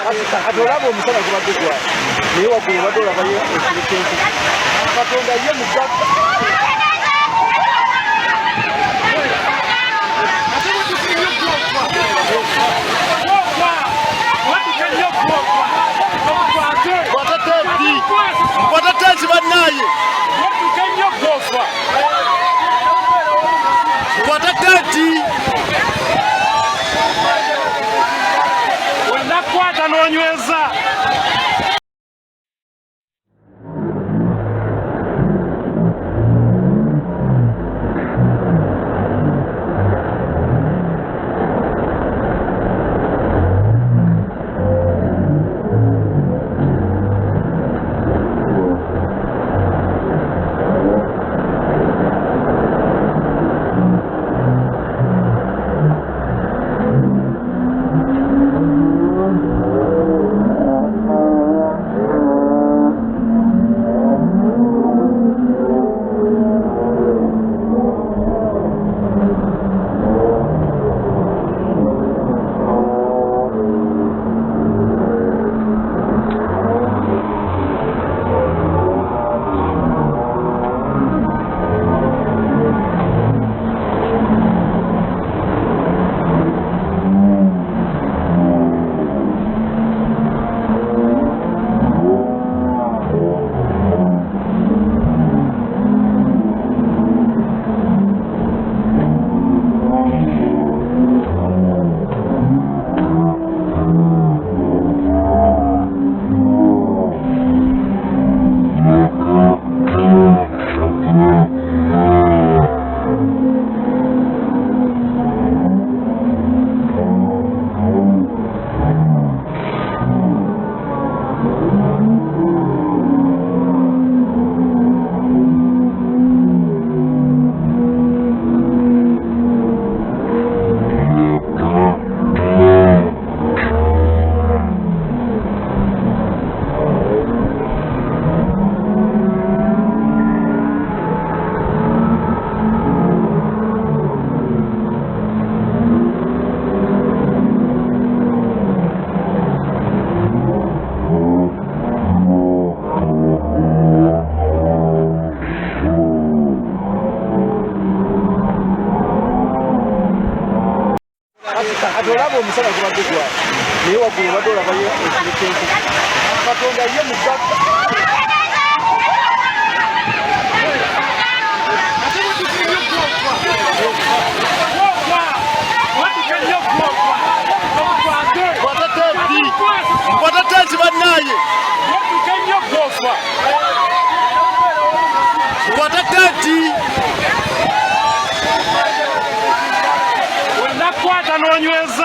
Adorabo musana kubadde kwa. Niyo wakulu badora bayo ekikenzi. Katonda ye mugaba. Watatezi banaye. Watatezi. Wanakwata n'onyweza. Adorabo musana kubadde kwa. Niyo wakulu badora bayo ekikenzi. Katonda ye mugaba. Watatezi banaye. Watatezi. Wanakwata n'onyweza.